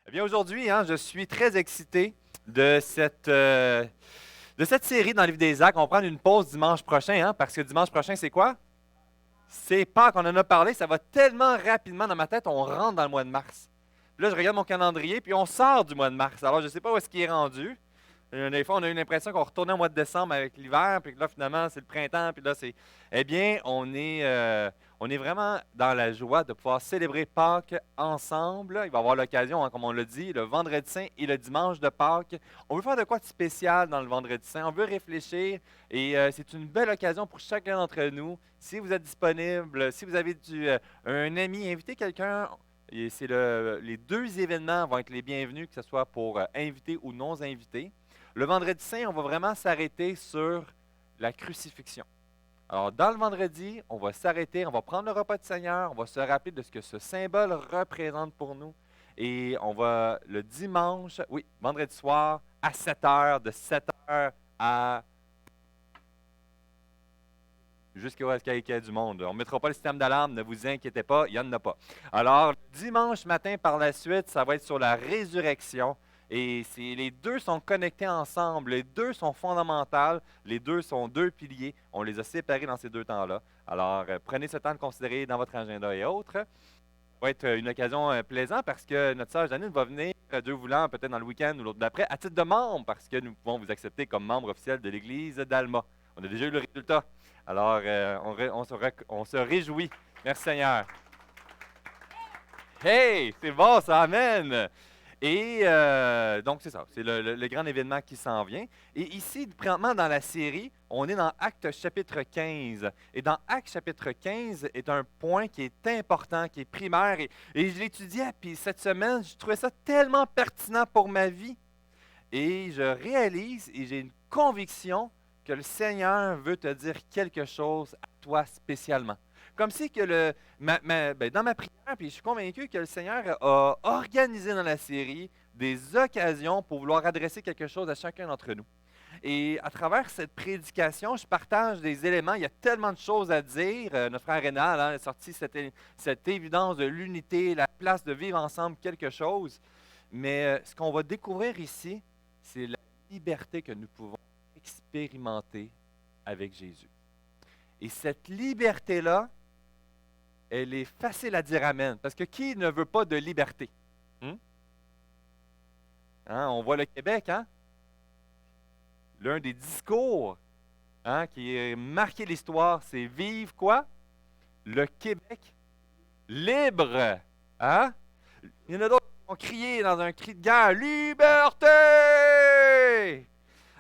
Eh bien, aujourd'hui, je suis très excité de cette série dans le livre des Actes. On va prendre une pause dimanche prochain, parce que dimanche prochain, c'est quoi? C'est Pâques, on en a parlé, ça va tellement rapidement dans ma tête, on rentre dans le mois de mars. Puis là, je regarde mon calendrier, puis on sort du mois de mars. Alors, je ne sais pas où est-ce qu'il est rendu. Des fois, on a eu l'impression qu'on retournait au mois de décembre avec l'hiver, puis que là, finalement, c'est le printemps, puis là, c'est... Eh bien, on est vraiment dans la joie de pouvoir célébrer Pâques ensemble. Il va y avoir l'occasion, comme on l'a dit, le vendredi saint et le dimanche de Pâques. On veut faire de quoi de spécial dans le vendredi saint. On veut réfléchir, et c'est une belle occasion pour chacun d'entre nous. Si vous êtes disponible, si vous avez un ami, invitez quelqu'un. Et les deux événements vont être les bienvenus, que ce soit pour invités ou non invités. Le vendredi saint, on va vraiment s'arrêter sur la crucifixion. Alors, dans le vendredi, on va s'arrêter, on va prendre le repas du Seigneur, on va se rappeler de ce que ce symbole représente pour nous. Et on va, le dimanche, oui, vendredi soir, à 7 heures, de 7 heures à jusqu'à ce qu'il y ait du monde. On ne mettra pas le système d'alarme, ne vous inquiétez pas, il n'y en a pas. Alors, dimanche matin par la suite, ça va être sur la résurrection. Et les deux sont connectés ensemble, les deux sont fondamentales, les deux sont deux piliers. On les a séparés dans ces deux temps-là. Alors, prenez ce temps de considérer dans votre agenda et autres. Ça va être une occasion plaisante parce que notre sœur Janine va venir, Dieu voulant, peut-être dans le week-end ou l'autre d'après, à titre de membre, parce que nous pouvons vous accepter comme membre officiel de l'Église d'Alma. On a déjà eu le résultat. Alors, on se réjouit. Merci Seigneur. Hey, c'est bon, ça amène. Et donc, c'est ça, c'est le grand événement qui s'en vient. Et ici, présentement, dans la série, on est dans Actes chapitre 15. Et dans Actes chapitre 15 est un point qui est important, qui est primaire. Et je l'étudiais, puis cette semaine, je trouvais ça tellement pertinent pour ma vie. Et je réalise, et j'ai une conviction, que le Seigneur veut te dire quelque chose à toi spécialement. Comme si que dans ma prière, puis je suis convaincu que le Seigneur a organisé dans la série des occasions pour vouloir adresser quelque chose à chacun d'entre nous. Et à travers cette prédication, je partage des éléments. Il y a tellement de choses à dire. Notre frère Rénal a sorti cette évidence de l'unité, la place de vivre ensemble quelque chose. Mais ce qu'on va découvrir ici, c'est la liberté que nous pouvons expérimenter avec Jésus. Et cette liberté-là, elle est facile à dire amen. Parce que qui ne veut pas de liberté? On voit le Québec, L'un des discours qui a marqué l'histoire, c'est vive quoi? Le Québec libre. Il y en a d'autres qui ont crié dans un cri de guerre, liberté!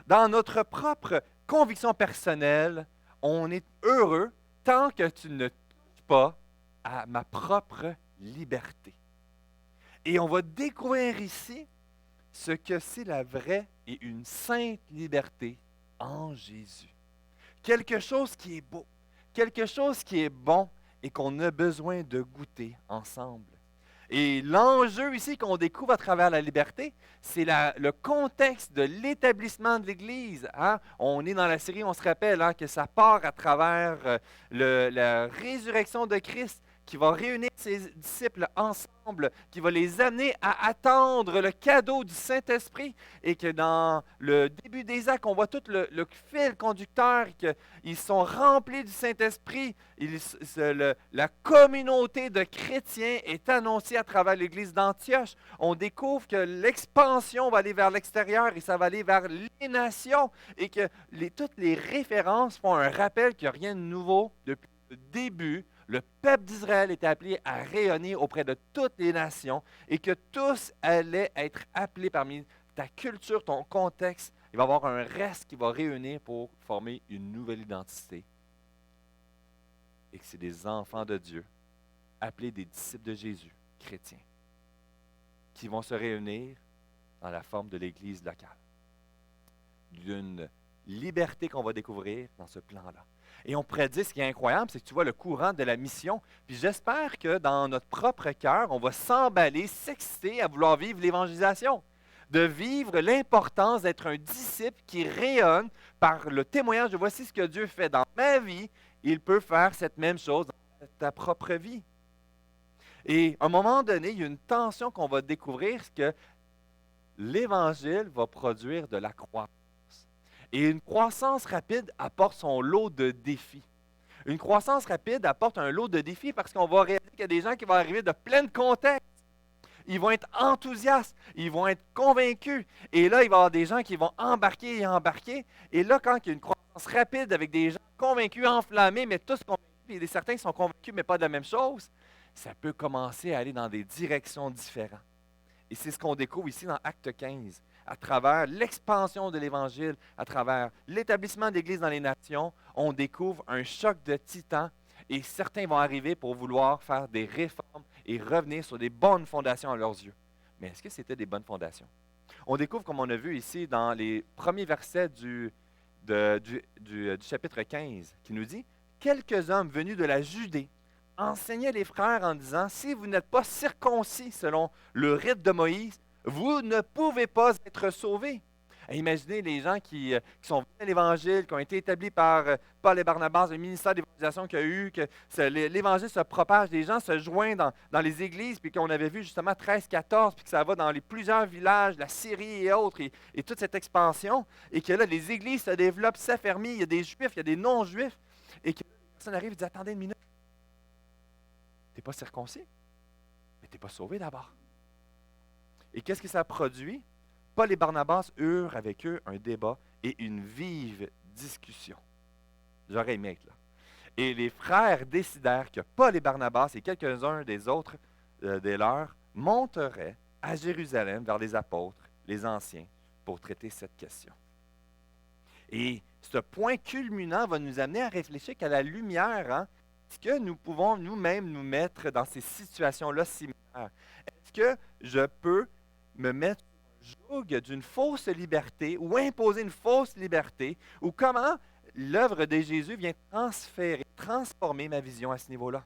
Dans notre propre conviction personnelle, on est heureux tant que tu ne touches pas à ma propre liberté. Et on va découvrir ici ce que c'est la vraie et une sainte liberté en Jésus. Quelque chose qui est beau, quelque chose qui est bon et qu'on a besoin de goûter ensemble. Et l'enjeu ici qu'on découvre à travers la liberté, c'est le contexte de l'établissement de l'Église. On est dans la série, on se rappelle que ça part à travers la résurrection de Christ qui va réunir ses disciples ensemble, qui va les amener à attendre le cadeau du Saint-Esprit et que dans le début des actes, on voit tout le fil conducteur, qu'ils sont remplis du Saint-Esprit. La communauté de chrétiens est annoncée à travers l'Église d'Antioche. On découvre que l'expansion va aller vers l'extérieur et ça va aller vers les nations et que toutes les références font un rappel qu'il n'y a rien de nouveau depuis le début. Le peuple d'Israël était appelé à rayonner auprès de toutes les nations et que tous allaient être appelés parmi ta culture, ton contexte. Il va y avoir un reste qui va réunir pour former une nouvelle identité. Et que c'est des enfants de Dieu, appelés des disciples de Jésus, chrétiens, qui vont se réunir dans la forme de l'Église locale. D'une liberté qu'on va découvrir dans ce plan-là. Et on pourrait dire, ce qui est incroyable, c'est que tu vois le courant de la mission. Puis j'espère que dans notre propre cœur, on va s'emballer, s'exciter à vouloir vivre l'évangélisation. De vivre l'importance d'être un disciple qui rayonne par le témoignage de voici ce que Dieu fait dans ma vie. Il peut faire cette même chose dans ta propre vie. Et à un moment donné, il y a une tension qu'on va découvrir, c'est que l'Évangile va produire de la croissance. Et une croissance rapide apporte son lot de défis. Une croissance rapide apporte un lot de défis parce qu'on va réaliser qu'il y a des gens qui vont arriver de plein de contextes. Ils vont être enthousiastes, ils vont être convaincus. Et là, il va y avoir des gens qui vont embarquer et embarquer. Et là, quand il y a une croissance rapide avec des gens convaincus, enflammés, mais tous convaincus, et certains qui sont convaincus, mais pas de la même chose, ça peut commencer à aller dans des directions différentes. Et c'est ce qu'on découvre ici dans Acte 15, à travers l'expansion de l'Évangile, à travers l'établissement d'Église dans les nations, on découvre un choc de titans et certains vont arriver pour vouloir faire des réformes et revenir sur des bonnes fondations à leurs yeux. Mais est-ce que c'était des bonnes fondations? On découvre, comme on a vu ici dans les premiers versets du chapitre 15, qui nous dit « Quelques hommes venus de la Judée enseignaient les frères en disant, si vous n'êtes pas circoncis selon le rite de Moïse, vous ne pouvez pas être sauvés. » Imaginez les gens qui sont venus à l'Évangile, qui ont été établis par Paul et Barnabas, le ministère d'évangélisation qu'il y a eu, que l'Évangile se propage, les gens se joignent dans les églises, puis qu'on avait vu justement 13-14, puis que ça va dans plusieurs villages, la Syrie et autres, et toute cette expansion, et que là, les églises se développent, s'affermissent, il y a des Juifs, il y a des non-Juifs, et que la personne arrive et dit, attendez une minute, tu n'es pas circoncis, mais tu n'es pas sauvé d'abord. Et qu'est-ce que ça produit? Paul et Barnabas eurent avec eux un débat et une vive discussion. J'aurais aimé être là. Et les frères décidèrent que Paul et Barnabas et quelques-uns des autres des leurs monteraient à Jérusalem vers les apôtres, les anciens, pour traiter cette question. Et ce point culminant va nous amener à réfléchir qu'à la lumière, est-ce que nous pouvons nous-mêmes nous mettre dans ces situations-là similaires? Est-ce que je peux me mettre joug d'une fausse liberté ou imposer une fausse liberté, ou comment l'œuvre de Jésus vient transformer ma vision à ce niveau-là.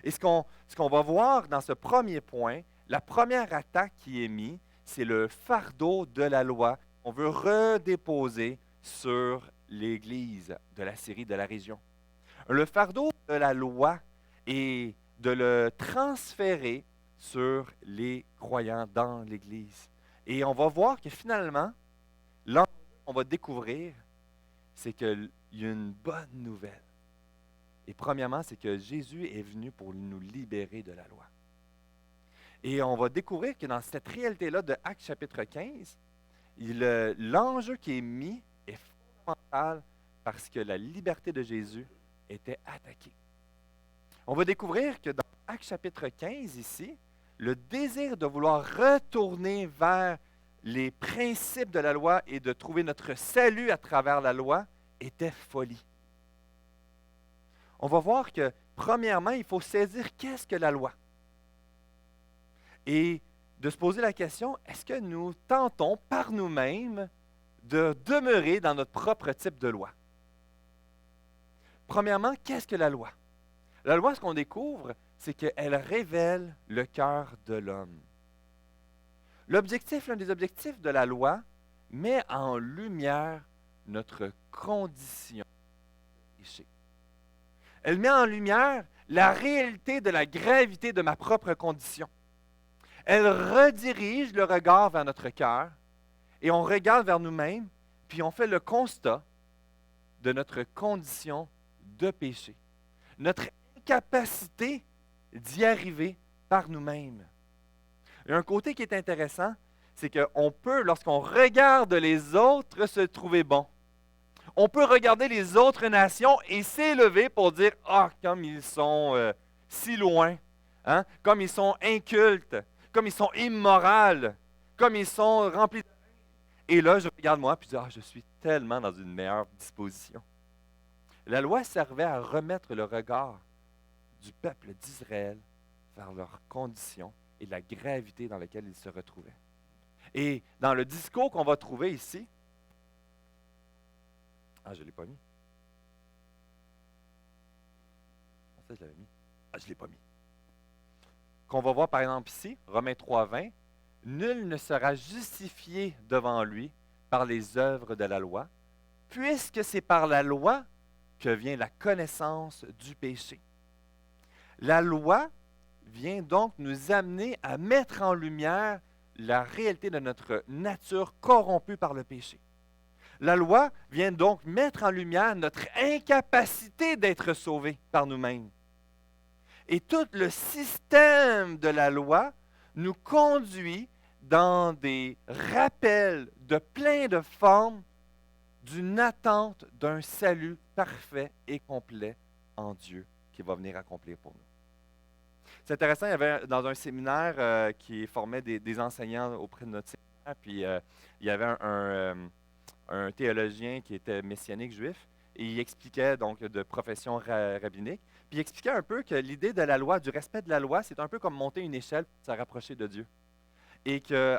Et ce qu'on va voir dans ce premier point, la première attaque qui est mise, c'est le fardeau de la loi qu'on veut redéposer sur l'Église de la Syrie, de la région. Le fardeau de la loi est de le transférer sur les croyants dans l'Église. Et on va voir que finalement, là, on va découvrir, c'est qu'il y a une bonne nouvelle. Et premièrement, c'est que Jésus est venu pour nous libérer de la loi. Et on va découvrir que dans cette réalité-là de Actes chapitre 15, l'enjeu qui est mis est fondamental parce que la liberté de Jésus était attaquée. On va découvrir que dans Actes chapitre 15 ici, le désir de vouloir retourner vers les principes de la loi et de trouver notre salut à travers la loi était folie. On va voir que, premièrement, il faut saisir qu'est-ce que la loi. Et de se poser la question, est-ce que nous tentons par nous-mêmes de demeurer dans notre propre type de loi? Premièrement, qu'est-ce que la loi? La loi, ce qu'on découvre, c'est qu'elle révèle le cœur de l'homme. L'un des objectifs de la loi, met en lumière notre condition de péché. Elle met en lumière la réalité de la gravité de ma propre condition. Elle redirige le regard vers notre cœur et on regarde vers nous-mêmes, puis on fait le constat de notre condition de péché. Notre incapacité d'y arriver par nous-mêmes. Il y a un côté qui est intéressant, c'est qu'on peut, lorsqu'on regarde les autres, se trouver bon. On peut regarder les autres nations et s'élever pour dire « Ah, comme ils sont si loin, hein? Comme ils sont incultes, comme ils sont immoraux, comme ils sont remplis de... » Et là, je regarde moi et je dis « Ah, je suis tellement dans une meilleure disposition. » La loi servait à remettre le regard du peuple d'Israël vers leurs conditions et la gravité dans laquelle ils se retrouvaient. Et dans le discours qu'on va trouver ici, ah, je ne l'ai pas mis. Ça, je l'avais mis. Ah, je ne l'ai pas mis. Qu'on va voir par exemple ici, Romains 3,20, « Nul ne sera justifié devant lui par les œuvres de la loi, puisque c'est par la loi que vient la connaissance du péché. » La loi vient donc nous amener à mettre en lumière la réalité de notre nature corrompue par le péché. La loi vient donc mettre en lumière notre incapacité d'être sauvés par nous-mêmes. Et tout le système de la loi nous conduit dans des rappels de plein de formes d'une attente d'un salut parfait et complet en Dieu qui va venir accomplir pour nous. C'est intéressant, il y avait dans un séminaire qui formait des enseignants auprès de notre séminaire, puis il y avait un théologien qui était messianique juif, et il expliquait donc de profession rabbinique, puis il expliquait un peu que l'idée de la loi, du respect de la loi, c'est un peu comme monter une échelle pour se rapprocher de Dieu. Et que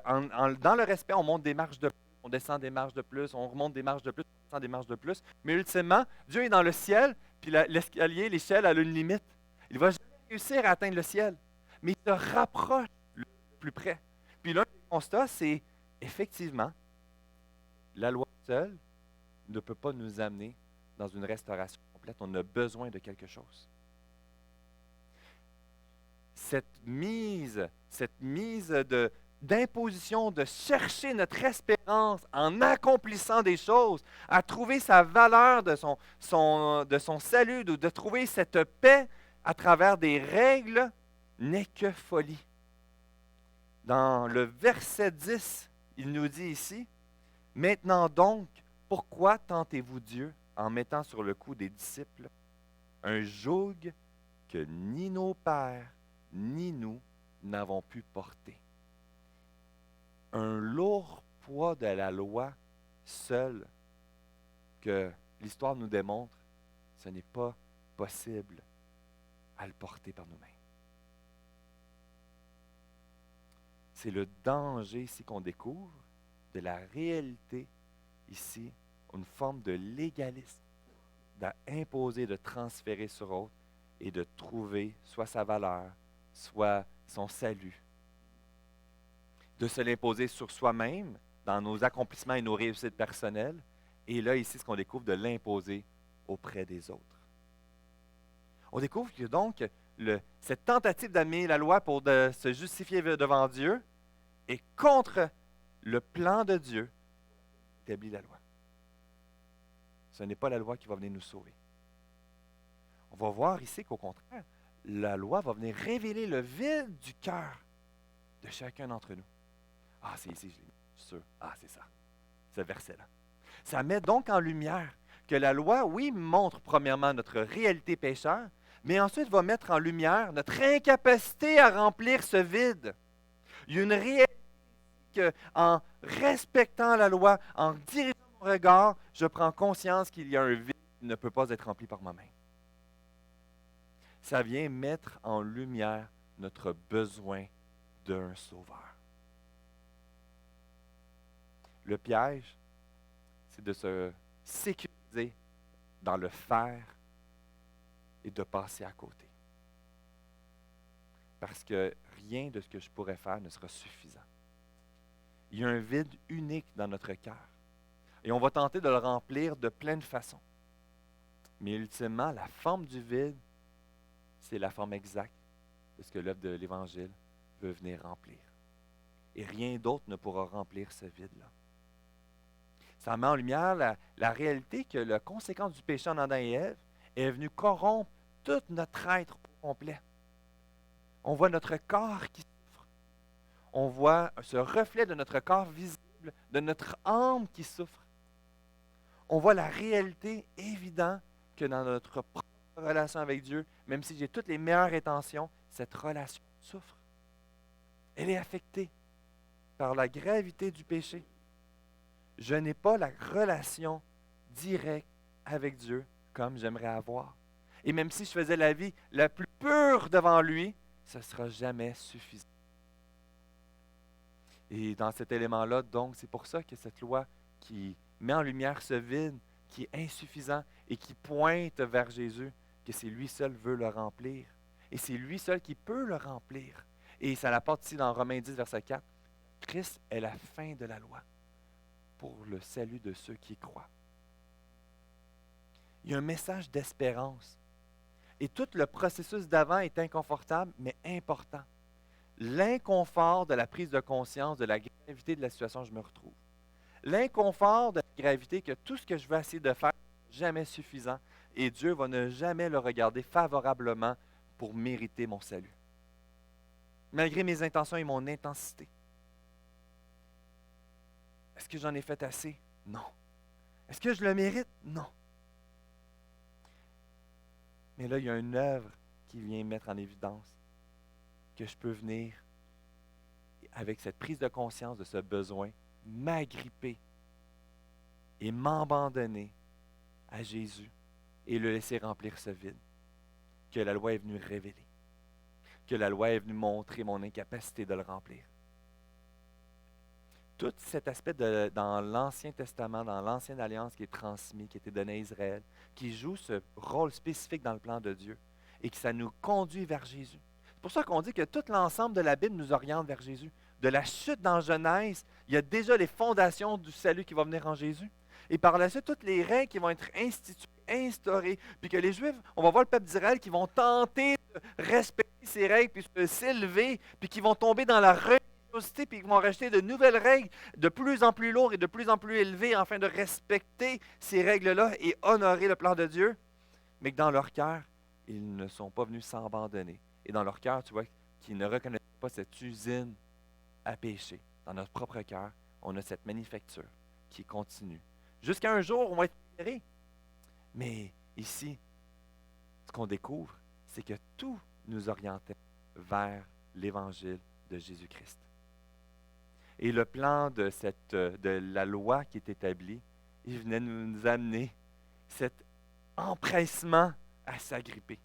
dans le respect, on monte des marches de plus, on descend des marches de plus, on remonte des marches de plus, on descend des marches de plus, mais ultimement, Dieu est dans le ciel, puis l'escalier, l'échelle, elle a une limite. Il va jamais réussir à atteindre le ciel, mais il se rapproche le plus près. Puis l'un des constats, c'est effectivement, la loi seule ne peut pas nous amener dans une restauration complète. On a besoin de quelque chose. Cette mise d'imposition, de chercher notre espérance en accomplissant des choses, à trouver sa valeur de son salut, de trouver cette paix à travers des règles, n'est que folie. Dans le verset 10, il nous dit ici, « Maintenant donc, pourquoi tentez-vous Dieu en mettant sur le cou des disciples un joug que ni nos pères, ni nous n'avons pu porter? » Un lourd poids de la loi seul que l'histoire nous démontre, ce n'est pas possible à le porter par nous-mêmes. C'est le danger ici qu'on découvre de la réalité ici, une forme de légalisme, d'imposer, de transférer sur autre et de trouver soit sa valeur, soit son salut. De se l'imposer sur soi-même, dans nos accomplissements et nos réussites personnelles, et là, ici, ce qu'on découvre, de l'imposer auprès des autres. On découvre que donc, cette tentative d'amener la loi pour se justifier devant Dieu est contre le plan de Dieu qui établit la loi. Ce n'est pas la loi qui va venir nous sauver. On va voir ici qu'au contraire, la loi va venir révéler le vide du cœur de chacun d'entre nous. Ah, c'est ici, je suis sûr. Ah, c'est ça. Ce verset-là. Ça met donc en lumière que la loi, oui, montre premièrement notre réalité pécheur, mais ensuite va mettre en lumière notre incapacité à remplir ce vide. Il y a une réalité qu'en respectant la loi, en dirigeant mon regard, je prends conscience qu'il y a un vide qui ne peut pas être rempli par moi-même. Ça vient mettre en lumière notre besoin d'un sauveur. Le piège, c'est de se sécuriser dans le faire et de passer à côté. Parce que rien de ce que je pourrais faire ne sera suffisant. Il y a un vide unique dans notre cœur. Et on va tenter de le remplir de plein de façons. Mais ultimement, la forme du vide, c'est la forme exacte de ce que l'œuvre de l'Évangile veut venir remplir. Et rien d'autre ne pourra remplir ce vide-là. Ça met en lumière la réalité que la conséquence du péché en Adam et Ève est venue corrompre tout notre être au complet. On voit notre corps qui souffre. On voit ce reflet de notre corps visible, de notre âme qui souffre. On voit la réalité évidente que dans notre propre relation avec Dieu, même si j'ai toutes les meilleures intentions, cette relation souffre. Elle est affectée par la gravité du péché. Je n'ai pas la relation directe avec Dieu comme j'aimerais avoir. Et même si je faisais la vie la plus pure devant lui, ce ne sera jamais suffisant. Et dans cet élément-là, donc, c'est pour ça que cette loi qui met en lumière ce vide, qui est insuffisant et qui pointe vers Jésus, que c'est lui seul qui veut le remplir. Et c'est lui seul qui peut le remplir. Et ça l'apporte ici dans Romains 10, verset 4. Christ est la fin de la loi pour le salut de ceux qui croient. Il y a un message d'espérance. Et tout le processus d'avant est inconfortable, mais important. L'inconfort de la prise de conscience de la gravité de la situation où je me retrouve. L'inconfort de la gravité que tout ce que je vais essayer de faire n'est jamais suffisant et Dieu va ne jamais le regarder favorablement pour mériter mon salut. Malgré mes intentions et mon intensité. Est-ce que j'en ai fait assez? Non. Est-ce que je le mérite? Non. Mais là, il y a une œuvre qui vient mettre en évidence que je peux venir, avec cette prise de conscience de ce besoin, m'agripper et m'abandonner à Jésus et le laisser remplir ce vide que la loi est venue révéler, que la loi est venue montrer mon incapacité de le remplir. Tout cet aspect dans l'Ancien Testament, dans l'Ancienne Alliance qui est transmis, qui a été donné à Israël, qui joue ce rôle spécifique dans le plan de Dieu et que ça nous conduit vers Jésus. C'est pour ça qu'on dit que tout l'ensemble de la Bible nous oriente vers Jésus. De la chute dans Genèse, il y a déjà les fondations du salut qui va venir en Jésus. Et par la suite, toutes les règles qui vont être instituées, instaurées, puis que les Juifs, on va voir le peuple d'Israël qui vont tenter de respecter ces règles, puis s'élever, puis qui vont tomber dans la religiosité, puis qui vont rajouter de nouvelles règles de plus en plus lourdes et de plus en plus élevées afin de respecter ces règles-là et honorer le plan de Dieu. Mais que dans leur cœur, ils ne sont pas venus s'abandonner. Et dans leur cœur, tu vois, qu'ils ne reconnaissent pas cette usine à pécher. Dans notre propre cœur, on a cette manufacture qui continue. Jusqu'à un jour, on va être libérés. Mais ici, ce qu'on découvre, c'est que tout nous orientait vers l'Évangile de Jésus-Christ. Et le plan de la loi qui est établie, il venait nous amener cet empressement à s'agripper.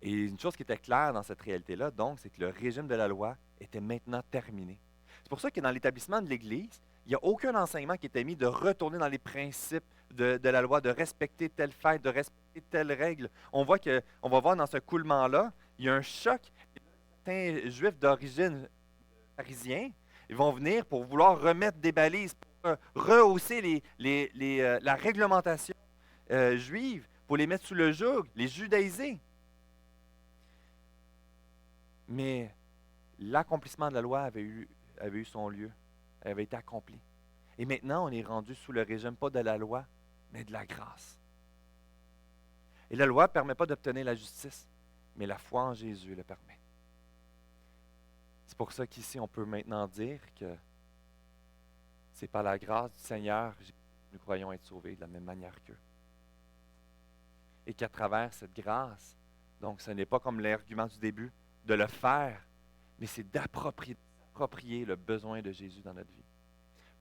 Et une chose qui était claire dans cette réalité-là, donc, c'est que le régime de la loi était maintenant terminé. C'est pour ça que dans l'établissement de l'Église, il n'y a aucun enseignement qui était mis de retourner dans les principes de la loi, de respecter telle fête, de respecter telle règle. On va voir dans ce coulement-là, il y a un choc. Certains Juifs d'origine pharisien, ils vont venir pour vouloir remettre des balises, pour rehausser la réglementation juive, pour les mettre sous le joug, les judaïser. Mais l'accomplissement de la loi avait eu son lieu, avait été accompli. Et maintenant, on est rendu sous le régime, pas de la loi, mais de la grâce. Et la loi ne permet pas d'obtenir la justice, mais la foi en Jésus le permet. C'est pour ça qu'ici, on peut maintenant dire que c'est par la grâce du Seigneur que nous croyons être sauvés de la même manière qu'eux. Et qu'à travers cette grâce, donc ce n'est pas comme l'argument du début, de le faire, mais c'est d'approprier le besoin de Jésus dans notre vie.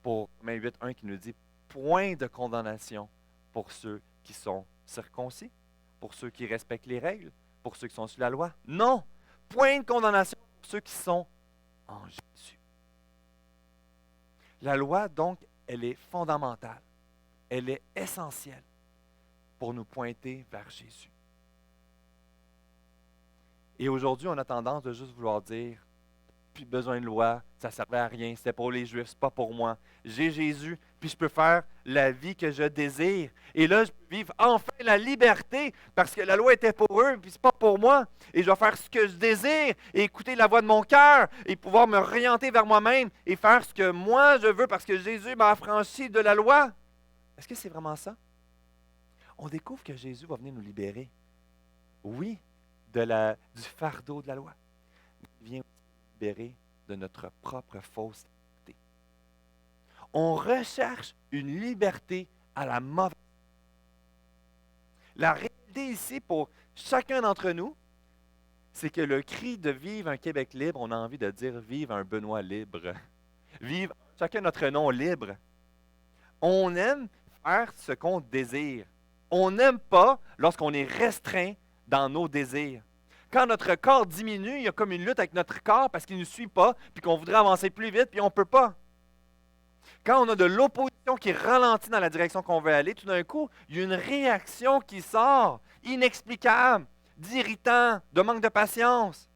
Pour Romains 8:1 qui nous dit « Point de condamnation pour ceux qui sont circoncis, pour ceux qui respectent les règles, pour ceux qui sont sous la loi. Non! Point de condamnation pour ceux qui sont en Jésus. » La loi, donc, elle est fondamentale. Elle est essentielle pour nous pointer vers Jésus. Et aujourd'hui, on a tendance de juste vouloir dire « Plus besoin de loi, ça ne servait à rien, c'était pour les Juifs, c'est pas pour moi. J'ai Jésus, puis je peux faire la vie que je désire. Et là, je peux vivre enfin la liberté, parce que la loi était pour eux, puis c'est pas pour moi. Et je vais faire ce que je désire, et écouter la voix de mon cœur, et pouvoir me orienter vers moi-même, et faire ce que moi je veux, parce que Jésus m'a affranchi de la loi. » Est-ce que c'est vraiment ça? On découvre que Jésus va venir nous libérer. Oui, du fardeau de la loi. Mais il vient nous libérer de notre propre fausseté. On recherche une liberté à la mauvaise. La réalité ici, pour chacun d'entre nous, c'est que le cri de vivre un Québec libre, on a envie de dire vivre un Benoît libre. Vivre chacun notre nom libre. On aime faire ce qu'on désire. On n'aime pas lorsqu'on est restreint dans nos désirs. Quand notre corps diminue, il y a comme une lutte avec notre corps parce qu'il ne nous suit pas, puis qu'on voudrait avancer plus vite, puis on ne peut pas. Quand on a de l'opposition qui ralentit dans la direction qu'on veut aller, tout d'un coup, il y a une réaction qui sort, inexplicable, d'irritant, de manque de patience.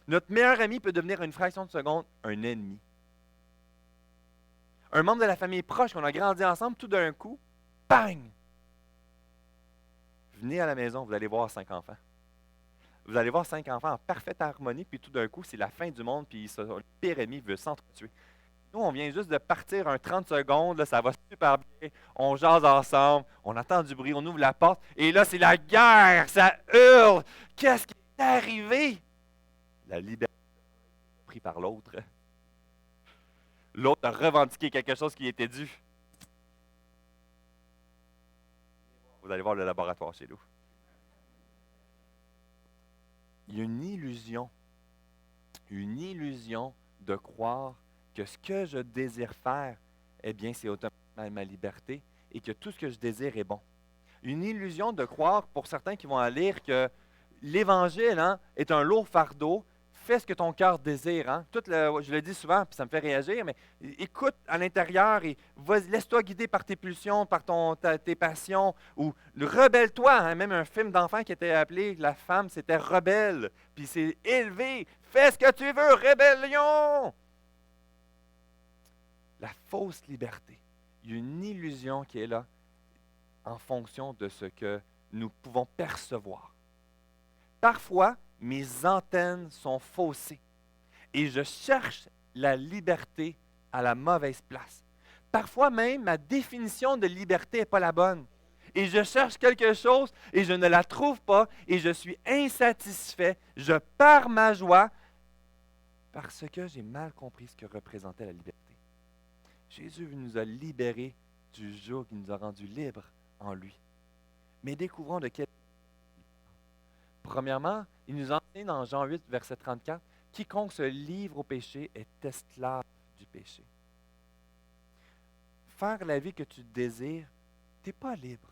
Notre meilleur ami peut devenir une fraction de seconde un ennemi. Un membre de la famille proche qu'on a grandi ensemble, tout d'un coup, bang! venez à la maison, vous allez voir 5 enfants. Vous allez voir 5 enfants en parfaite harmonie, puis tout d'un coup, c'est la fin du monde, puis le pire ennemi veut s'entretuer. Nous, on vient juste de partir un 30 secondes, là, ça va super bien, on jase ensemble, on entend du bruit, on ouvre la porte, et là, c'est la guerre, ça hurle. Qu'est-ce qui est arrivé? La liberté prise par l'autre. L'autre a revendiqué quelque chose qui était dû. Vous allez voir le laboratoire chez nous. Il y a une illusion de croire que ce que je désire faire, eh bien, c'est automatiquement ma liberté et que tout ce que je désire est bon. Une illusion de croire, pour certains qui vont à lire, que l'Évangile est un lourd fardeau. Fais ce que ton cœur désire. Je le dis souvent, puis ça me fait réagir, mais écoute à l'intérieur et laisse-toi guider par tes pulsions, par tes passions, ou rebelle-toi. Même un film d'enfant qui était appelé La femme, c'était Rebelle, puis c'est élevé. Fais ce que tu veux, rébellion! La fausse liberté. Il y a une illusion qui est là en fonction de ce que nous pouvons percevoir. Parfois, mes antennes sont faussées et je cherche la liberté à la mauvaise place. Parfois même, ma définition de liberté n'est pas la bonne. Et je cherche quelque chose et je ne la trouve pas et je suis insatisfait. Je perds ma joie parce que j'ai mal compris ce que représentait la liberté. Jésus nous a libérés du joug qui nous a rendus libres en lui. Mais découvrons de quel... Premièrement, il nous enseigne dans Jean 8, verset 34, « Quiconque se livre au péché est esclave du péché. » Faire la vie que tu désires, tu n'es pas libre.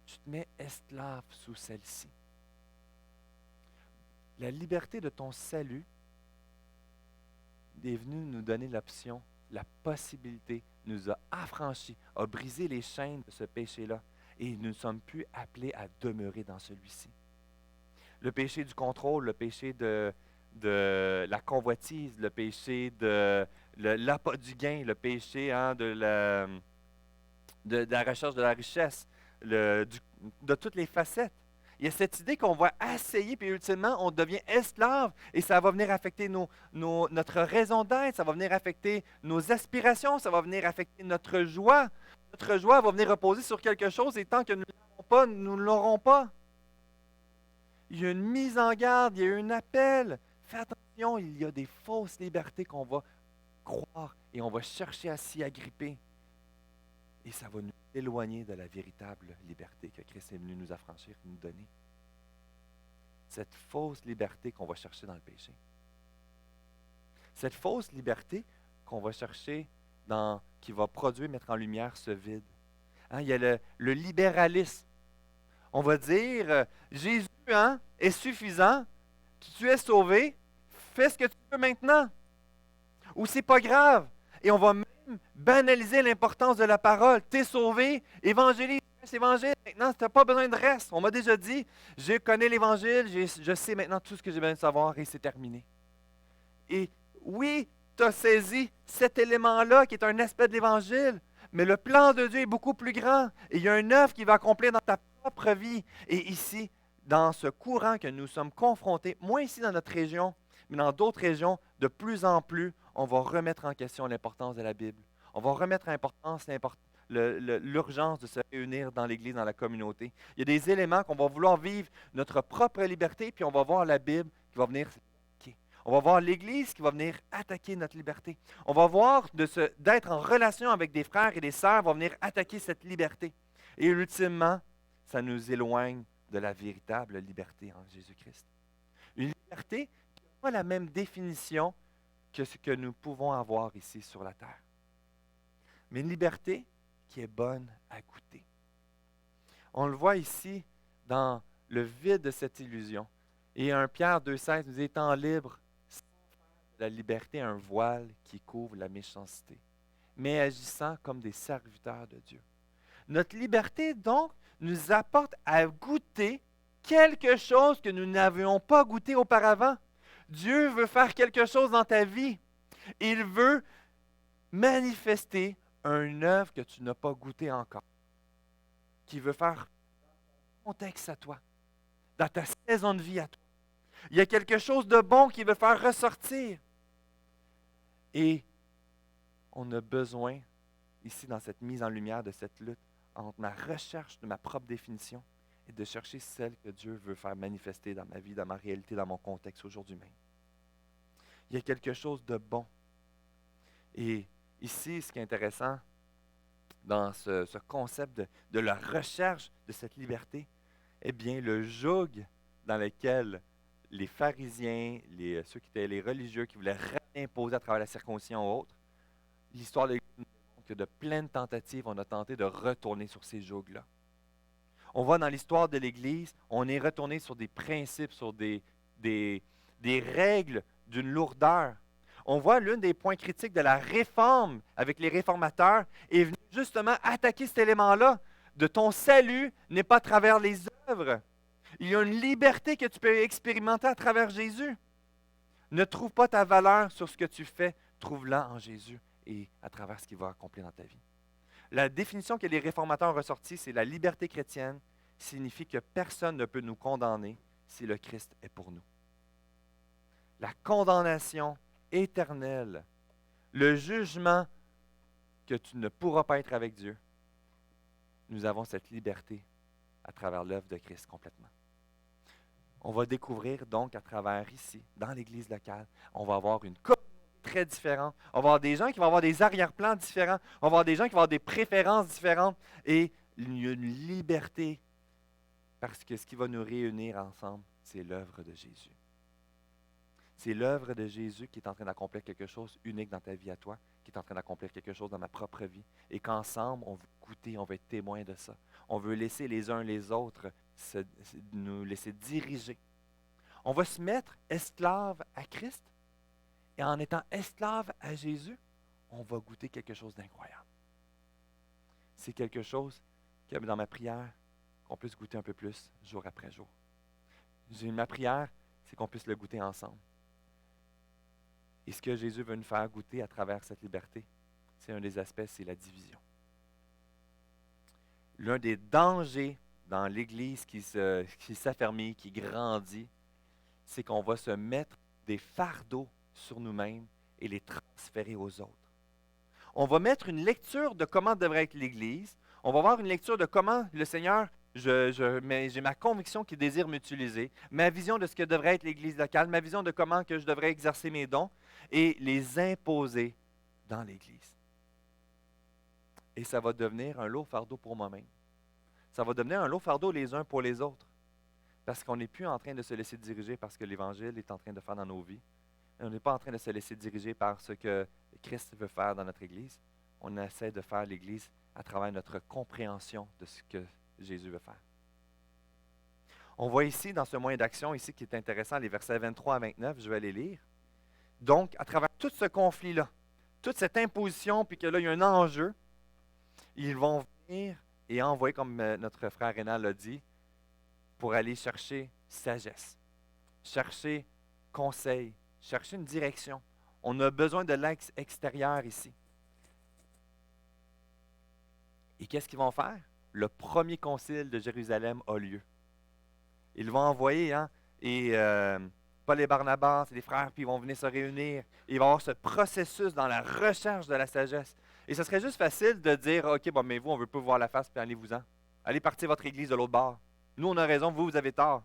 Tu te mets esclave sous celle-ci. La liberté de ton salut est venue nous donner l'option, la possibilité, nous a affranchis, a brisé les chaînes de ce péché-là, et nous ne sommes plus appelés à demeurer dans celui-ci. Le péché du contrôle, le péché de la convoitise, le péché de l'appât du gain, le péché de la recherche de la richesse, de toutes les facettes. Il y a cette idée qu'on va essayer, puis ultimement, on devient esclave, et ça va venir affecter notre raison d'être, ça va venir affecter nos aspirations, ça va venir affecter notre joie. Notre joie va venir reposer sur quelque chose, et tant que nous ne l'avons pas, nous ne l'aurons pas. Il y a une mise en garde, il y a un appel. Fais attention, il y a des fausses libertés qu'on va croire et on va chercher à s'y agripper. Et ça va nous éloigner de la véritable liberté que Christ est venu nous affranchir et nous donner. Cette fausse liberté qu'on va chercher dans le péché. Cette fausse liberté qu'on va chercher qui va produire, mettre en lumière ce vide. Il y a le libéralisme. On va dire, Jésus est suffisant, tu es sauvé, fais ce que tu veux maintenant. Ou c'est pas grave. Et on va même banaliser l'importance de la parole. Tu es sauvé, évangélise, évangile. Maintenant, tu n'as pas besoin de reste. On m'a déjà dit, je connais l'évangile, je sais maintenant tout ce que j'ai besoin de savoir et c'est terminé. Et oui, tu as saisi cet élément-là qui est un aspect de l'évangile, mais le plan de Dieu est beaucoup plus grand. Et il y a une œuvre qui va accomplir dans ta propre vie. Et ici, dans ce courant que nous sommes confrontés, moins ici dans notre région, mais dans d'autres régions, de plus en plus, on va remettre en question l'importance de la Bible. On va remettre en importance l'urgence de se réunir dans l'Église, dans la communauté. Il y a des éléments qu'on va vouloir vivre notre propre liberté, puis on va voir la Bible qui va venir attaquer. On va voir l'Église qui va venir attaquer notre liberté. On va voir d'être en relation avec des frères et des sœurs va venir attaquer cette liberté. Et ultimement, ça nous éloigne de la véritable liberté en Jésus-Christ. Une liberté qui n'a pas la même définition que ce que nous pouvons avoir ici sur la terre. Mais une liberté qui est bonne à goûter. On le voit ici dans le vide de cette illusion. Et 1 Pierre 2,16 nous dit, étant libre, la liberté un voile qui couvre la méchanceté, mais agissant comme des serviteurs de Dieu. Notre liberté, donc, nous apporte à goûter quelque chose que nous n'avions pas goûté auparavant. Dieu veut faire quelque chose dans ta vie. Il veut manifester une œuvre que tu n'as pas goûtée encore. Qui veut faire contexte à toi, dans ta saison de vie à toi. Il y a quelque chose de bon qui veut faire ressortir. Et on a besoin, ici, dans cette mise en lumière de cette lutte, entre ma recherche de ma propre définition et de chercher celle que Dieu veut faire manifester dans ma vie, dans ma réalité, dans mon contexte aujourd'hui même. Il y a quelque chose de bon. Et ici, ce qui est intéressant dans ce concept de la recherche de cette liberté, eh bien, le joug dans lequel les pharisiens, ceux qui étaient les religieux, qui voulaient imposer à travers la circoncision ou autre, l'histoire de l'Église nous montre que de pleines tentatives, on a tenté de retourner sur ces jougs-là. On voit dans l'histoire de l'Église, on est retourné sur des principes, sur des règles d'une lourdeur. On voit l'un des points critiques de la réforme avec les réformateurs est venu justement attaquer cet élément-là de ton salut n'est pas à travers les œuvres. Il y a une liberté que tu peux expérimenter à travers Jésus. Ne trouve pas ta valeur sur ce que tu fais, trouve-la en Jésus et à travers ce qu'il va accomplir dans ta vie. La définition que les réformateurs ont ressortie, c'est la liberté chrétienne signifie que personne ne peut nous condamner si le Christ est pour nous. La condamnation éternelle, le jugement que tu ne pourras pas être avec Dieu, nous avons cette liberté à travers l'œuvre de Christ complètement. On va découvrir donc à travers ici, dans l'Église locale, on va avoir une communauté très différente. On va avoir des gens qui vont avoir des arrière-plans différents. On va avoir des gens qui vont avoir des préférences différentes. Et il y a une liberté parce que ce qui va nous réunir ensemble, c'est l'œuvre de Jésus. C'est l'œuvre de Jésus qui est en train d'accomplir quelque chose unique dans ta vie à toi, qui est en train d'accomplir quelque chose dans ma propre vie. Et qu'ensemble, on veut goûter, on veut être témoin de ça. On veut laisser les uns les autres nous laisser diriger. On va se mettre esclave à Christ et en étant esclave à Jésus, on va goûter quelque chose d'incroyable. C'est quelque chose que dans ma prière, qu'on puisse goûter un peu plus jour après jour. Ma prière, c'est qu'on puisse le goûter ensemble. Et ce que Jésus veut nous faire goûter à travers cette liberté, c'est un des aspects, c'est la division. L'un des dangers dans l'Église qui s'affermit, qui grandit, c'est qu'on va se mettre des fardeaux sur nous-mêmes et les transférer aux autres. On va mettre une lecture de comment devrait être l'Église. On va voir une lecture de comment le Seigneur, j'ai ma conviction qu'il désire m'utiliser, ma vision de ce que devrait être l'Église locale, ma vision de comment que je devrais exercer mes dons et les imposer dans l'Église. Et ça va devenir un lourd fardeau pour moi-même. Ça va devenir un lourd fardeau les uns pour les autres. Parce qu'on n'est plus en train de se laisser diriger par ce que l'Évangile est en train de faire dans nos vies. Et on n'est pas en train de se laisser diriger par ce que Christ veut faire dans notre Église. On essaie de faire l'Église à travers notre compréhension de ce que Jésus veut faire. On voit ici, dans ce moyen d'action, ici qui est intéressant, les versets 23 à 29, je vais les lire. Donc, à travers tout ce conflit-là, toute cette imposition, puis que là, il y a un enjeu, ils vont venir et envoyer, comme notre frère Rénal l'a dit, pour aller chercher sagesse, chercher conseil, chercher une direction. On a besoin de l'aide extérieure ici. Et qu'est-ce qu'ils vont faire? Le premier concile de Jérusalem a lieu. Ils vont envoyer, Paul et Barnabas, c'est des frères, puis ils vont venir se réunir. Il va y avoir ce processus dans la recherche de la sagesse. Et ce serait juste facile de dire, OK, bon, mais vous, on ne veut pas vous voir la face, puis allez-vous-en. Allez partir votre église de l'autre bord. Nous, on a raison, vous avez tort.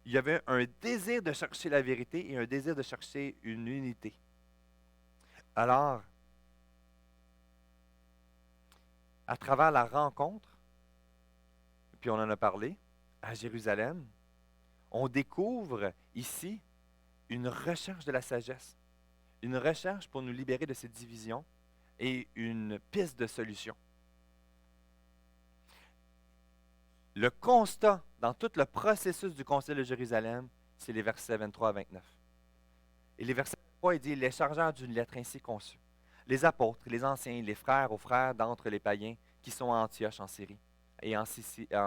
Il y avait un désir de chercher la vérité et un désir de chercher une unité. Alors, à travers la rencontre, puis on en a parlé, à Jérusalem, on découvre ici une recherche de la sagesse, une recherche pour nous libérer de ces divisions et une piste de solution. Le constat dans tout le processus du Concile de Jérusalem, c'est les versets 23 à 29. Et les versets 23, il dit « Les chargeurs d'une lettre ainsi conçue, les apôtres, les anciens, les frères aux frères d'entre les païens qui sont à Antioche en Syrie et en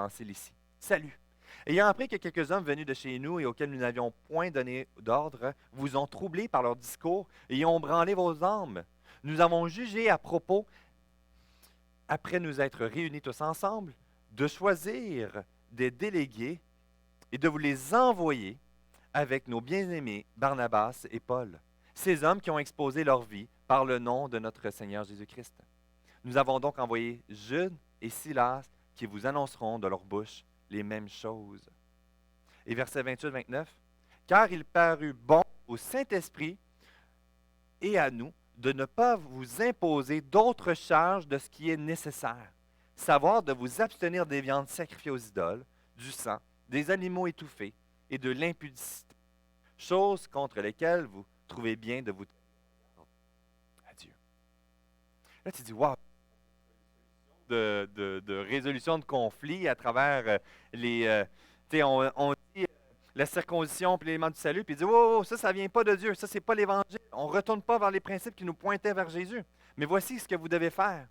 Cilicie. Salut! Ayant appris que quelques hommes venus de chez nous et auxquels nous n'avions point donné d'ordre vous ont troublés par leur discours et ont branlé vos âmes. Nous avons jugé à propos, après nous être réunis tous ensemble, de choisir des délégués et de vous les envoyer avec nos bien-aimés Barnabas et Paul, ces hommes qui ont exposé leur vie par le nom de notre Seigneur Jésus-Christ. Nous avons donc envoyé Jude et Silas qui vous annonceront de leur bouche les mêmes choses. Et verset 28-29, car il parut bon au Saint-Esprit et à nous de ne pas vous imposer d'autres charges de ce qui est nécessaire, savoir de vous abstenir des viandes sacrifiées aux idoles, du sang, des animaux étouffés et de l'impudicité, choses contre lesquelles vous trouvez bien de vous tenir à Dieu. Là, tu dis, wow, de résolution de conflits à travers on dit la circoncision et l'élément du salut, puis il dit, wow, ça ne vient pas de Dieu, ça, c'est pas l'Évangile. On ne retourne pas vers les principes qui nous pointaient vers Jésus. Mais voici ce que vous devez faire.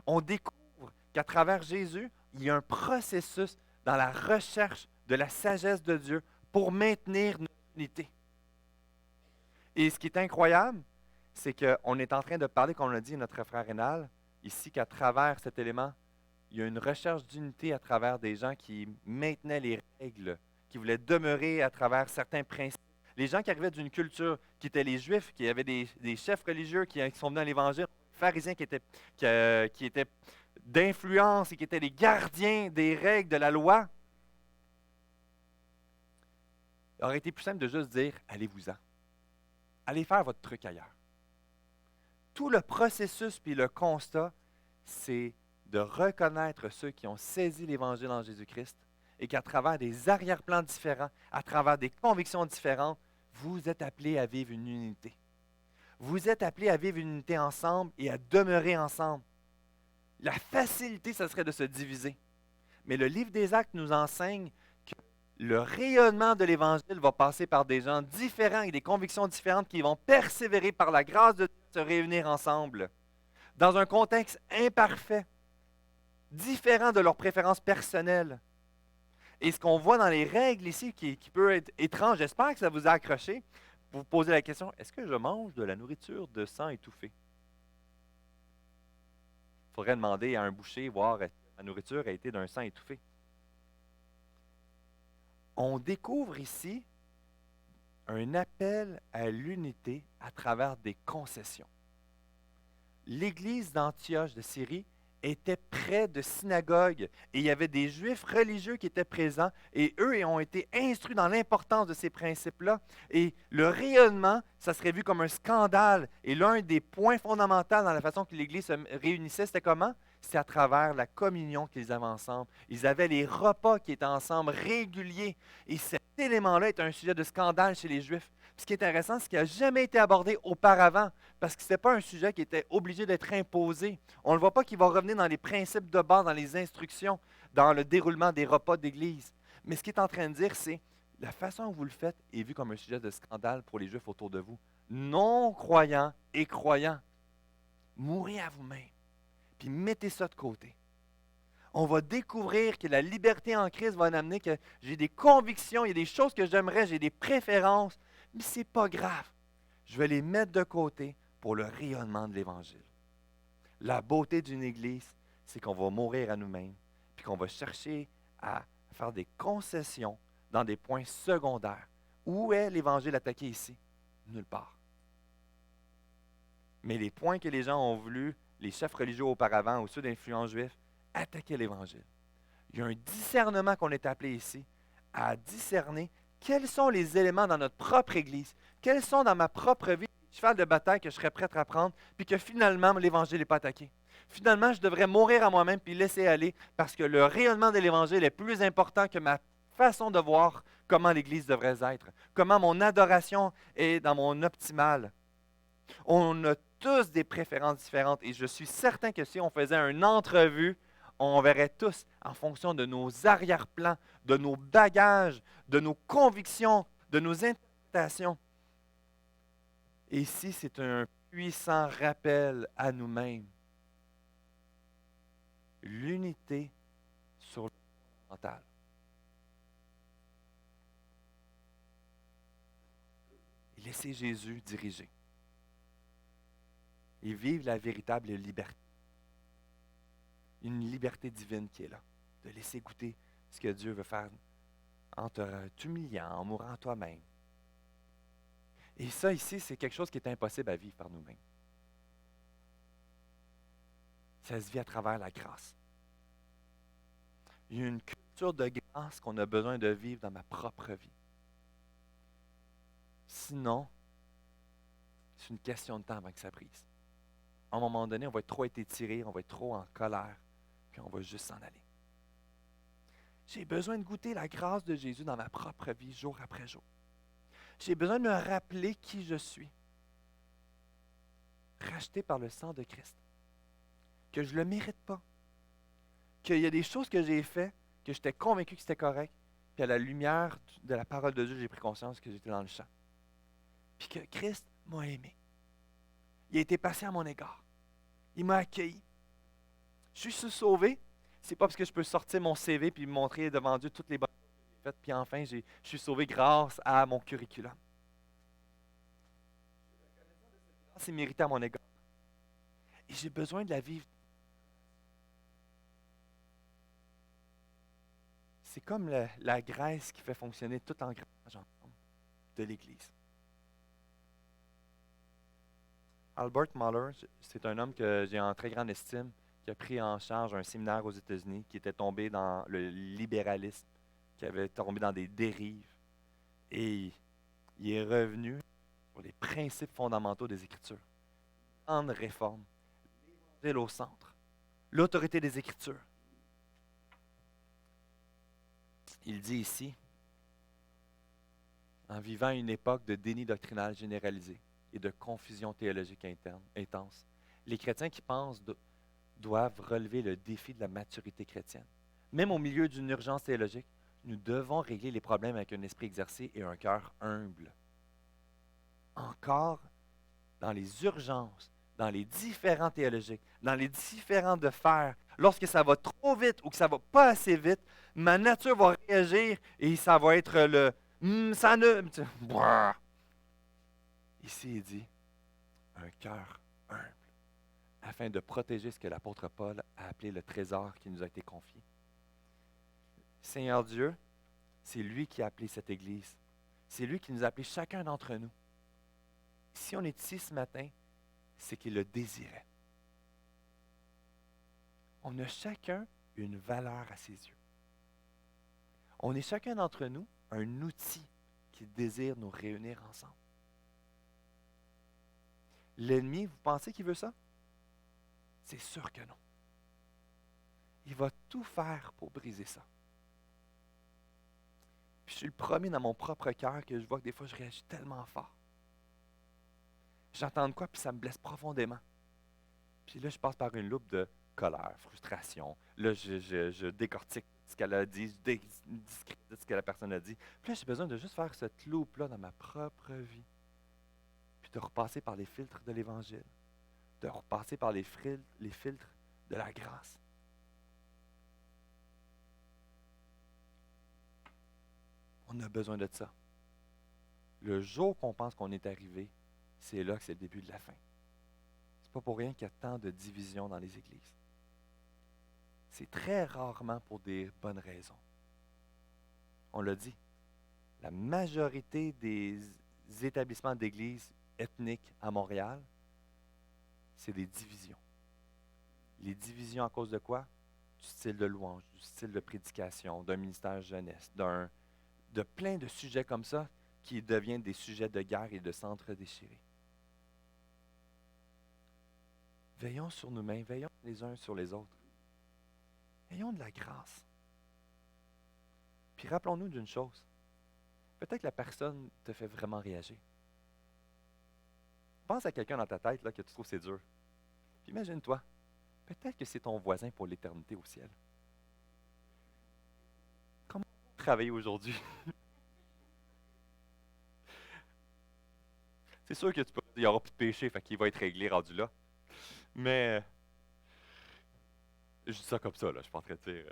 On découvre qu'à travers Jésus, il y a un processus dans la recherche de la sagesse de Dieu pour maintenir notre unité. Et ce qui est incroyable, c'est qu'on est en train de parler, comme l'a dit notre frère Rénal, ici qu'à travers cet élément, il y a une recherche d'unité à travers des gens qui maintenaient les règles, qui voulaient demeurer à travers certains principes. Les gens qui arrivaient d'une culture qui étaient les Juifs, qui avaient des chefs religieux qui sont venus à l'Évangile, les pharisiens qui étaient d'influence et qui étaient les gardiens des règles de la loi. Il aurait été plus simple de juste dire « allez-vous-en ». Allez faire votre truc ailleurs. Tout le processus puis le constat, c'est de reconnaître ceux qui ont saisi l'Évangile en Jésus-Christ et qu'à travers des arrière-plans différents, à travers des convictions différentes, vous êtes appelés à vivre une unité. Vous êtes appelés à vivre une unité ensemble et à demeurer ensemble. La facilité, ce serait de se diviser. Mais le livre des Actes nous enseigne que le rayonnement de l'Évangile va passer par des gens différents et des convictions différentes qui vont persévérer par la grâce de Dieu se réunir ensemble dans un contexte imparfait, différent de leurs préférences personnelles. Et ce qu'on voit dans les règles ici, qui peut être étrange, j'espère que ça vous a accroché, vous posez la question, est-ce que je mange de la nourriture de sang étouffé? Il faudrait demander à un boucher, voir si la nourriture a été d'un sang étouffé. On découvre ici un appel à l'unité à travers des concessions. L'Église d'Antioche de Syrie était près de synagogues et il y avait des Juifs religieux qui étaient présents et eux ont été instruits dans l'importance de ces principes-là. Et le rayonnement, ça serait vu comme un scandale. Et l'un des points fondamentaux dans la façon que l'Église se réunissait, c'était comment? C'est à travers la communion qu'ils avaient ensemble. Ils avaient les repas qui étaient ensemble réguliers. Et cet élément-là est un sujet de scandale chez les Juifs. Puis ce qui est intéressant, c'est qu'il n'a jamais été abordé auparavant, parce que ce n'était pas un sujet qui était obligé d'être imposé. On ne voit pas qu'il va revenir dans les principes de base, dans les instructions, dans le déroulement des repas d'Église. Mais ce qu'il est en train de dire, c'est la façon dont vous le faites est vue comme un sujet de scandale pour les Juifs autour de vous. Non-croyants et croyants, mourrez à vous-même, puis mettez ça de côté. On va découvrir que la liberté en Christ va amener que j'ai des convictions, il y a des choses que j'aimerais, j'ai des préférences, mais ce n'est pas grave. Je vais les mettre de côté pour le rayonnement de l'Évangile. La beauté d'une Église, c'est qu'on va mourir à nous-mêmes, puis qu'on va chercher à faire des concessions dans des points secondaires. Où est l'Évangile attaqué ici? Nulle part. Mais les points que les gens ont voulu, les chefs religieux auparavant, ou ceux d'influence juive, attaquer l'Évangile. Il y a un discernement qu'on est appelé ici à discerner quels sont les éléments dans notre propre Église, quels sont dans ma propre vie les chevals de bataille que je serais prêt à prendre, puis que finalement l'Évangile n'est pas attaqué. Finalement, je devrais mourir à moi-même puis laisser aller parce que le rayonnement de l'Évangile est plus important que ma façon de voir comment l'Église devrait être, comment mon adoration est dans mon optimal. On a tous des préférences différentes et je suis certain que si on faisait une entrevue, on verrait tous en fonction de nos arrière-plans, de nos bagages, de nos convictions, de nos interprétations. Et ici, c'est un puissant rappel à nous-mêmes. L'unité sur le mental. Et laissez Jésus diriger. Et vivre la véritable liberté. Une liberté divine qui est là. de laisser goûter ce que Dieu veut faire en t'humiliant, en mourant toi-même. Et ça, ici, c'est quelque chose qui est impossible à vivre par nous-mêmes. Ça se vit à travers la grâce. Il y a une culture de grâce qu'on a besoin de vivre dans ma propre vie. Sinon, c'est une question de temps avant que ça brise. À un moment donné, on va être trop étiré, on va être trop en colère, puis on va juste s'en aller. J'ai besoin de goûter la grâce de Jésus dans ma propre vie, jour après jour. J'ai besoin de me rappeler qui je suis. Racheté par le sang de Christ. Que je ne le mérite pas. Qu'il y a des choses que j'ai faites, que j'étais convaincu que c'était correct, puis à la lumière de la parole de Dieu, j'ai pris conscience que j'étais dans le champ. Puis que Christ m'a aimé. Il a été patient à mon égard. Il m'a accueilli. Je suis sauvé. C'est pas parce que je peux sortir mon CV puis montrer devant Dieu toutes les bonnes choses que j'ai faites, puis enfin, je suis sauvé grâce à mon curriculum. C'est mérité à mon égard. Et j'ai besoin de la vivre. C'est comme la graisse qui fait fonctionner tout l'engrenage ensemble de l'Église. Albert Mohler, c'est un homme que j'ai en très grande estime, qui a pris en charge un séminaire aux États-Unis, qui était tombé dans le libéralisme, qui avait tombé dans des dérives. Et il est revenu sur les principes fondamentaux des Écritures. Grande réforme, l'Évangile au centre, l'autorité des Écritures. Il dit ici, en vivant une époque de déni doctrinal généralisé et de confusion théologique intense, les chrétiens qui pensent doivent relever le défi de la maturité chrétienne. Même au milieu d'une urgence théologique, nous devons régler les problèmes avec un esprit exercé et un cœur humble. Encore, dans les urgences, dans les différents théologiques, dans les différents de faire, lorsque ça va trop vite ou que ça ne va pas assez vite, ma nature va réagir et ça va être le ça ne. Ici, il dit un cœur humble, afin de protéger ce que l'apôtre Paul a appelé le trésor qui nous a été confié. Seigneur Dieu, c'est lui qui a appelé cette Église. C'est lui qui nous a appelés chacun d'entre nous. Si on est ici ce matin, c'est qu'il le désirait. On a chacun une valeur à ses yeux. On est chacun d'entre nous un outil qui désire nous réunir ensemble. L'ennemi, vous pensez qu'il veut ça? C'est sûr que non. Il va tout faire pour briser ça. Puis je suis le premier dans mon propre cœur que je vois que des fois je réagis tellement fort. J'entends de quoi, puis ça me blesse profondément. Puis là, je passe par une loupe de colère, frustration. Là, je décortique ce qu'elle a dit, je discrédite ce que la personne a dit. Puis là, j'ai besoin de juste faire cette loupe-là dans ma propre vie. Puis de repasser par les filtres de l'Évangile. De repasser par les filtres de la grâce. On a besoin de ça. Le jour qu'on pense qu'on est arrivé, c'est là que c'est le début de la fin. C'est pas pour rien qu'il y a tant de divisions dans les églises. C'est très rarement pour des bonnes raisons. On l'a dit, la majorité des établissements d'église ethniques à Montréal, c'est des divisions. Les divisions à cause de quoi? Du style de louange, du style de prédication, d'un ministère jeunesse, de plein de sujets comme ça qui deviennent des sujets de guerre et de centres déchirés. Veillons sur nous-mêmes, veillons les uns sur les autres. Ayons de la grâce. Puis rappelons-nous d'une chose. Peut-être que la personne te fait vraiment réagir. Pense à quelqu'un dans ta tête là, que tu trouves c'est dur. Puis imagine-toi, peut-être que c'est ton voisin pour l'éternité au ciel. Comment travailler aujourd'hui? C'est sûr que tu peux dire qu'il n'y aura plus de péché, fait qu'il va être réglé rendu là. Mais je dis ça comme ça, là, je suis pas en train de dire.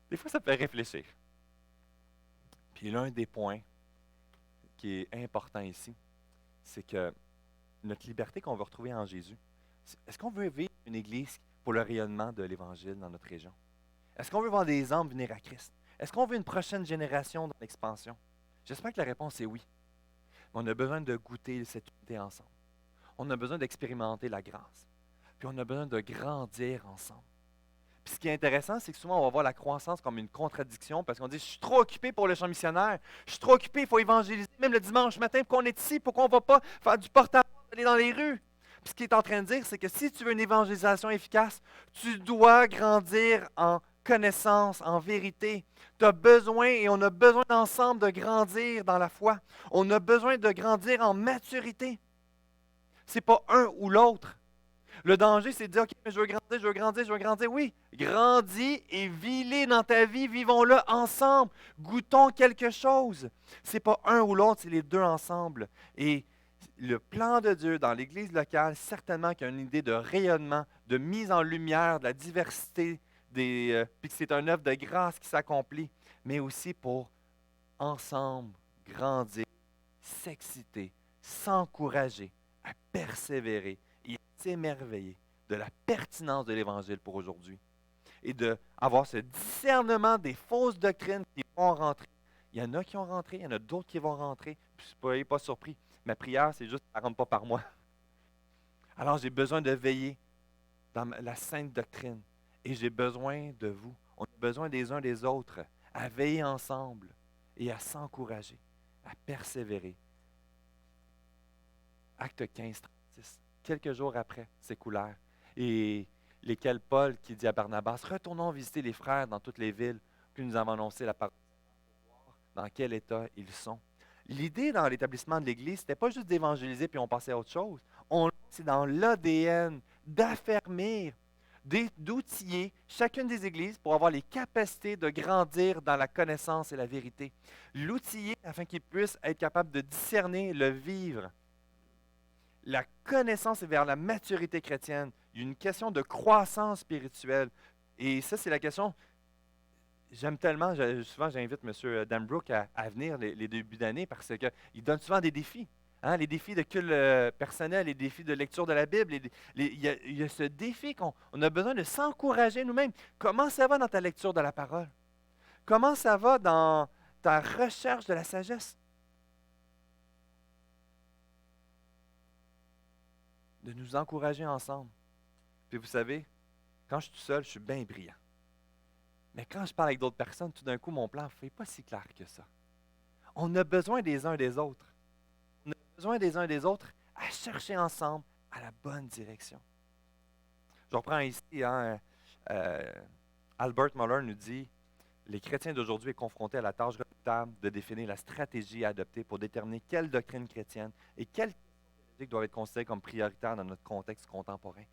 Des fois, ça peut réfléchir. Puis l'un des points qui est important ici, c'est que notre liberté qu'on va retrouver en Jésus, est-ce qu'on veut vivre une Église pour le rayonnement de l'Évangile dans notre région? Est-ce qu'on veut voir des âmes venir à Christ? Est-ce qu'on veut une prochaine génération dans l'expansion? J'espère que la réponse est oui. Mais on a besoin de goûter cette unité ensemble. On a besoin d'expérimenter la grâce. Puis on a besoin de grandir ensemble. Puis ce qui est intéressant, c'est que souvent on va voir la croissance comme une contradiction parce qu'on dit « Je suis trop occupé pour le champ missionnaire. Je suis trop occupé, il faut évangéliser. Même le dimanche matin, pourquoi on est ici? Pourquoi on ne va pas faire du porte-à-porte, aller dans les rues? » Puis ce qu'il est en train de dire, c'est que si tu veux une évangélisation efficace, tu dois grandir en connaissance, en vérité. Tu as besoin et on a besoin ensemble de grandir dans la foi. On a besoin de grandir en maturité. Ce n'est pas un ou l'autre. Le danger, c'est de dire, OK, mais je veux grandir, je veux grandir, je veux grandir. Oui, grandis et vis-les dans ta vie, vivons-le ensemble. Goûtons quelque chose. Ce n'est pas un ou l'autre, c'est les deux ensemble. Et le plan de Dieu dans l'Église locale, certainement qu'il y a une idée de rayonnement, de mise en lumière, de la diversité, puis que c'est une œuvre de grâce qui s'accomplit, mais aussi pour ensemble grandir, s'exciter, s'encourager, à persévérer et à s'émerveiller de la pertinence de l'Évangile pour aujourd'hui et d'avoir ce discernement des fausses doctrines qui vont rentrer. Il y en a qui ont rentré, il y en a d'autres qui vont rentrer, puis soyez pas surpris. Ma prière, c'est juste que ça ne rentre pas par moi. Alors, j'ai besoin de veiller dans la sainte doctrine. Et j'ai besoin de vous. On a besoin des uns des autres à veiller ensemble et à s'encourager, à persévérer. Acte 15, 36. Quelques jours après, séculaire. Et lesquels Paul qui dit à Barnabas, retournons visiter les frères dans toutes les villes que nous avons annoncé la parole pour voir dans quel état ils sont. L'idée dans l'établissement de l'Église, ce n'était pas juste d'évangéliser puis on passait à autre chose. C'est dans l'ADN d'affermir, d'outiller chacune des églises pour avoir les capacités de grandir dans la connaissance et la vérité. L'outiller afin qu'ils puissent être capables de discerner le vivre. La connaissance est vers la maturité chrétienne. Il y a une question de croissance spirituelle. Et ça, c'est la question. J'aime tellement, souvent j'invite M. Danbrook à venir les débuts d'année parce qu'il donne souvent des défis. Hein, les défis de culte personnel, les défis de lecture de la Bible. Il y a ce défi qu'on a besoin de s'encourager nous-mêmes. Comment ça va dans ta lecture de la parole? Comment ça va dans ta recherche de la sagesse? De nous encourager ensemble. Puis vous savez, quand je suis tout seul, je suis bien brillant. Mais quand je parle avec d'autres personnes, tout d'un coup, mon plan ne fait pas si clair que ça. On a besoin des uns des autres. On a besoin des uns des autres à chercher ensemble à la bonne direction. Je reprends ici, Albert Mohler nous dit, les chrétiens d'aujourd'hui sont confrontés à la tâche redoutable de définir la stratégie à adopter pour déterminer quelle doctrine chrétienne et quelles questions doivent être considérées comme prioritaires dans notre contexte contemporain.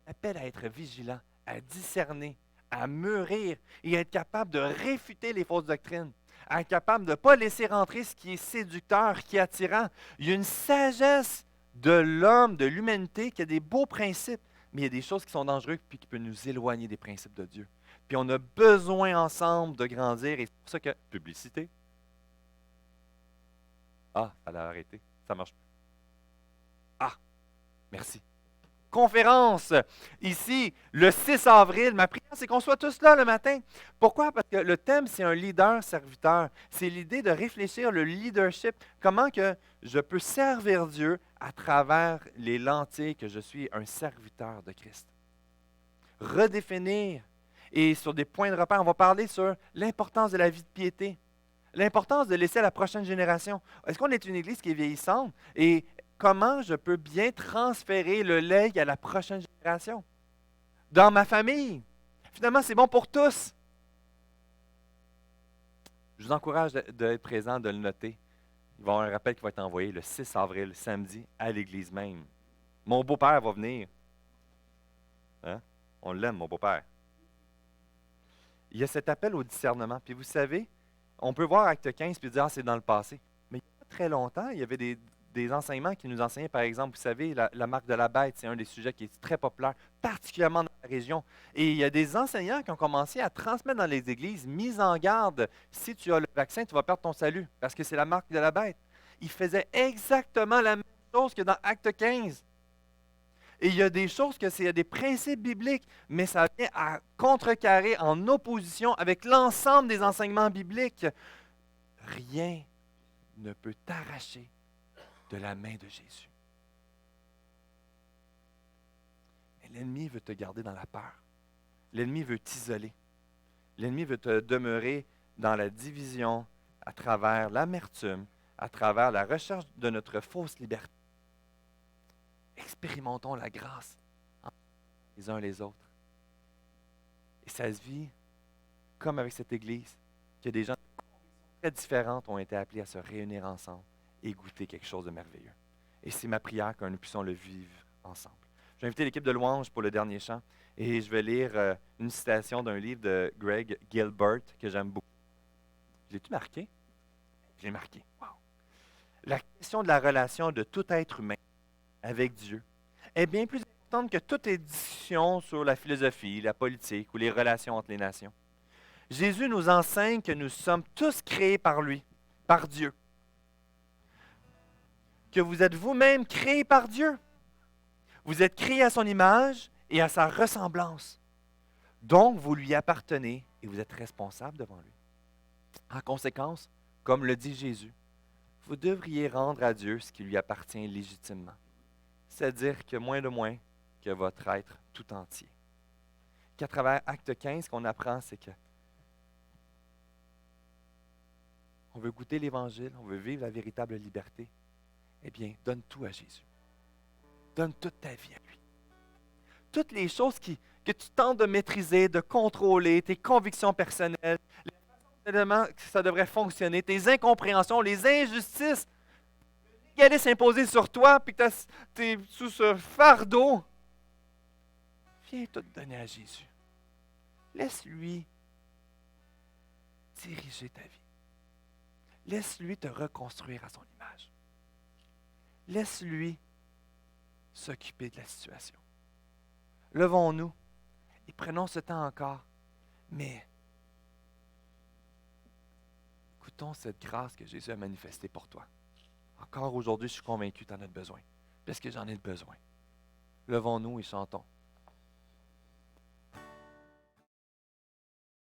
On appelle à être vigilant, à discerner, à mûrir et à être capable de réfuter les fausses doctrines, à être capable de ne pas laisser rentrer ce qui est séducteur, qui est attirant. Il y a une sagesse de l'homme, de l'humanité, qui a des beaux principes, mais il y a des choses qui sont dangereuses et qui peuvent nous éloigner des principes de Dieu. Puis on a besoin ensemble de grandir et c'est pour ça que... Publicité. Ah, ça a arrêté. Ça marche plus. Ah, merci. Conférence, ici, le 6 avril. Ma prière, c'est qu'on soit tous là le matin. Pourquoi? Parce que le thème, c'est un leader-serviteur. C'est l'idée de réfléchir le leadership. Comment que je peux servir Dieu à travers les lentilles que je suis un serviteur de Christ. Redéfinir. Et sur des points de repère, on va parler sur l'importance de la vie de piété. L'importance de laisser à la prochaine génération. Est-ce qu'on est une église qui est vieillissante? Et comment je peux bien transférer le legs à la prochaine génération? Dans ma famille. Finalement, c'est bon pour tous. Je vous encourage d'être présent, de le noter. Il va y avoir un rappel qui va être envoyé le 6 avril, samedi, à l'église même. Mon beau-père va venir. Hein? On l'aime, mon beau-père. Il y a cet appel au discernement. Puis vous savez, on peut voir Acte 15 puis dire « Ah, c'est dans le passé ». Mais il n'y a pas très longtemps, il y avait des enseignements qui nous enseignaient, par exemple, vous savez, la marque de la bête, c'est un des sujets qui est très populaire, particulièrement dans la région. Et il y a des enseignants qui ont commencé à transmettre dans les églises, mise en garde, si tu as le vaccin, tu vas perdre ton salut, parce que c'est la marque de la bête. Ils faisaient exactement la même chose que dans Acte 15. Et il y a des choses que c'est des principes bibliques, mais ça vient à contrecarrer, en opposition avec l'ensemble des enseignements bibliques. Rien ne peut t'arracher de la main de Jésus. Mais l'ennemi veut te garder dans la peur. L'ennemi veut t'isoler. L'ennemi veut te demeurer dans la division à travers l'amertume, à travers la recherche de notre fausse liberté. Expérimentons la grâce les uns les autres. Et ça se vit comme avec cette Église, que des gens très différentes ont été appelés à se réunir ensemble et goûter quelque chose de merveilleux. Et c'est ma prière que nous puissions le vivre ensemble. Je vais inviter l'équipe de louange pour le dernier chant et je vais lire une citation d'un livre de Greg Gilbert que j'aime beaucoup. L'ai-tu marqué? Je l'ai marqué. Wow. La question de la relation de tout être humain avec Dieu est bien plus importante que toutes les discussions sur la philosophie, la politique ou les relations entre les nations. Jésus nous enseigne que nous sommes tous créés par lui, par Dieu. Que vous êtes vous-même créés par Dieu. Vous êtes créés à son image et à sa ressemblance. Donc, vous lui appartenez et vous êtes responsable devant lui. En conséquence, comme le dit Jésus, vous devriez rendre à Dieu ce qui lui appartient légitimement. C'est-à-dire que moins de moins que votre être tout entier. Qu'à travers Acte 15, ce qu'on apprend, c'est que on veut goûter l'Évangile, on veut vivre la véritable liberté. Eh bien, donne tout à Jésus. Donne toute ta vie à lui. Toutes les choses que tu tentes de maîtriser, de contrôler, tes convictions personnelles, éléments que ça devrait fonctionner, tes incompréhensions, les injustices, l'égalisme imposé sur toi, puis que tu es sous ce fardeau. Viens tout donner à Jésus. Laisse-lui diriger ta vie. Laisse-lui te reconstruire à son image. Laisse-lui s'occuper de la situation. Levons-nous et prenons ce temps encore, mais écoutons cette grâce que Jésus a manifestée pour toi. Encore aujourd'hui, je suis convaincu que tu en as besoin, parce que j'en ai besoin. Levons-nous et chantons.